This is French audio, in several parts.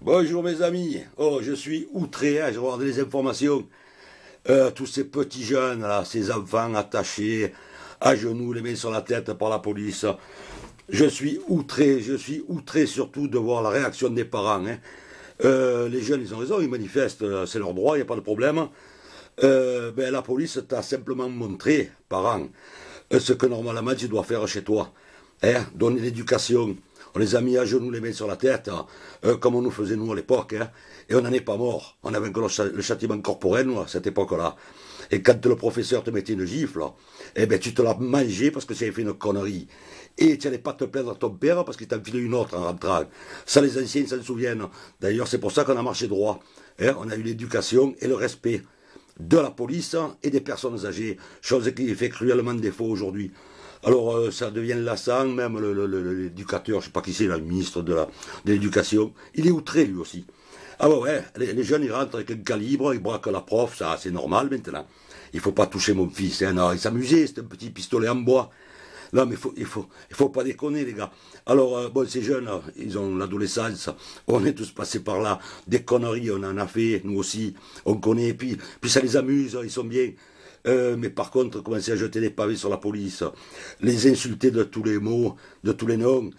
Bonjour mes amis, oh je suis outré, hein, j'ai regardé les informations, tous ces petits jeunes là, ces enfants attachés à genoux, les mains sur la tête par la police, je suis outré surtout de voir la réaction des parents. Hein. Les jeunes ils ont raison, ils manifestent, c'est leur droit, il n'y a pas de problème. La police t'a simplement montré, parents, ce que normalement tu dois faire chez toi, hein, donner l'éducation. On les a mis à genoux, les mains sur la tête, comme on nous faisait nous à l'époque, hein, et on n'en est pas mort. On avait encore le châtiment corporel, nous, à cette époque-là. Et quand le professeur te mettait une gifle, eh ben, tu te l'as mangé parce que tu avais fait une connerie. Et tu n'allais pas te plaindre à ton père parce qu'il t'en filait une autre en rentrant. Ça, les anciens s'en souviennent. D'ailleurs, c'est pour ça qu'on a marché droit. Hein, on a eu l'éducation et le respect de la police et des personnes âgées, chose qui fait cruellement défaut aujourd'hui. Alors ça devient lassant, même l'éducateur, je ne sais pas qui c'est, le ministre de l'éducation, il est outré lui aussi. Ah ouais, les jeunes ils rentrent avec un calibre, ils braquent la prof, ça c'est normal maintenant. Il ne faut pas toucher mon fils, hein, non, il s'amusait, c'est un petit pistolet en bois. Non mais il faut pas déconner les gars. Alors bon, ces jeunes, ils ont l'adolescence, on est tous passés par là, des conneries on en a fait, nous aussi, on connaît, puis ça les amuse, ils sont bien. Mais par contre, commencer à jeter des pavés sur la police, les insulter de tous les mots, de tous les noms,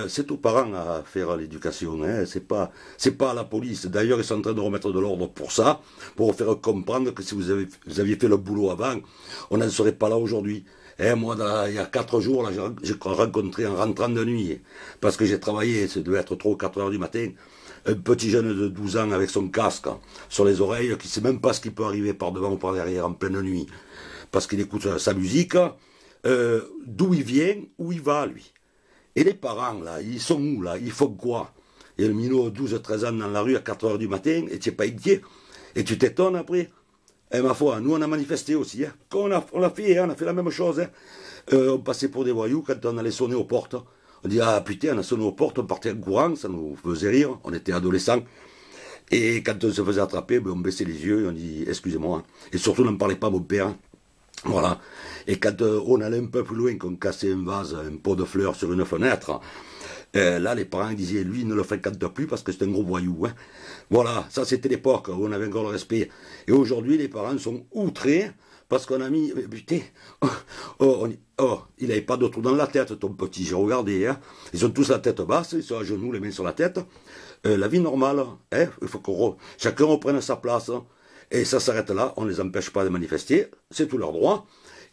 c'est aux parents à faire l'éducation, hein, c'est pas à la police. D'ailleurs, ils sont en train de remettre de l'ordre pour ça, pour faire comprendre que si vous aviez fait le boulot avant, on n'en serait pas là aujourd'hui. Hein, moi, il y a 4 jours, là, j'ai rencontré en rentrant de nuit, parce que j'ai travaillé, ça devait être 3 ou 4 heures du matin, un petit jeune de 12 ans avec son casque sur les oreilles, qui ne sait même pas ce qui peut arriver par devant ou par derrière en pleine nuit, parce qu'il écoute sa musique, d'où il vient, où il va, lui. Et les parents, là, ils sont où, là? Ils font quoi? Il y a le minot 12-13 ans dans la rue à 4 heures du matin, et tu n'es pas inquiet. Et tu t'étonnes après. Et ma foi, nous on a manifesté aussi, hein. On l'a fait, hein, on a fait la même chose. Hein. On passait pour des voyous quand on allait sonner aux portes. On dit, ah putain, on a sonné aux portes, on partait en courant, ça nous faisait rire, on était adolescents. Et quand on se faisait attraper, ben, on baissait les yeux et on dit, excusez-moi. Et surtout, on n'en parlait pas à mon père. Voilà. Et quand on allait un peu plus loin, qu'on cassait un vase, un pot de fleurs sur une fenêtre, là, les parents disaient, lui, ne le fréquente plus parce que c'est un gros voyou. Hein. Voilà, ça c'était l'époque où on avait encore le respect. Et aujourd'hui, les parents sont outrés parce qu'on a mis, putain, il n'avait pas de trou dans la tête, ton petit, j'ai regardé, hein. Ils ont tous la tête basse, ils sont à genoux, les mains sur la tête. La vie normale, hein, il faut que chacun reprenne sa place. Hein. Et ça s'arrête là, on ne les empêche pas de manifester, c'est tout leur droit.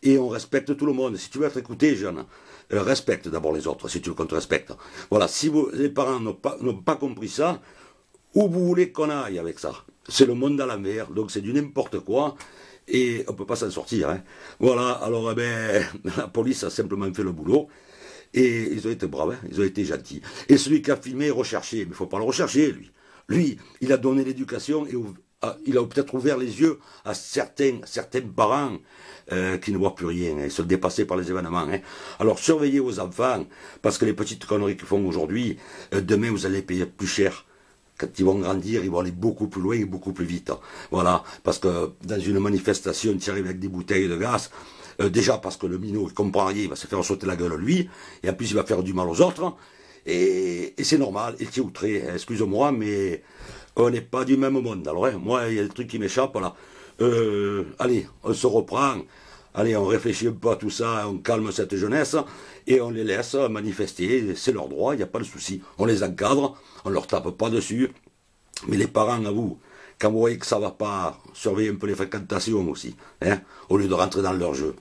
Et on respecte tout le monde. Si tu veux être écouté, jeune, respecte d'abord les autres, si tu veux qu'on te respecte. Voilà, si les parents n'ont pas compris ça, où vous voulez qu'on aille avec ça? C'est le monde à l'envers, donc c'est du n'importe quoi, et on ne peut pas s'en sortir. Hein. Voilà, alors la police a simplement fait le boulot, et ils ont été braves, hein, ils ont été gentils. Et celui qui a filmé est recherché, mais il ne faut pas le rechercher, lui. Lui, il a donné l'éducation, et il a peut-être ouvert les yeux à certains parents qui ne voient plus rien, hein, ils sont dépassés par les événements. Hein. Alors surveillez vos enfants, parce que les petites conneries qu'ils font aujourd'hui, demain vous allez payer plus cher. Quand ils vont grandir, ils vont aller beaucoup plus loin et beaucoup plus vite. Voilà, parce que dans une manifestation, tu arrives avec des bouteilles de gaz, déjà parce que le minot, il comprend rien, il va se faire sauter la gueule lui, et en plus il va faire du mal aux autres, et c'est normal, il t'est outré, excuse-moi, mais on n'est pas du même monde. Alors, hein, moi, il y a des trucs qui m'échappent, là. Allez, on se reprend, allez, on réfléchit un peu à tout ça, on calme cette jeunesse, et on les laisse manifester, c'est leur droit, il n'y a pas de souci. On les encadre, on ne leur tape pas dessus, mais les parents, à vous, quand vous voyez que ça ne va pas, surveillez un peu les fréquentations aussi, hein, au lieu de rentrer dans leur jeu.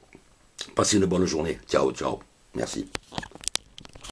Passez une bonne journée. Ciao, ciao. Merci.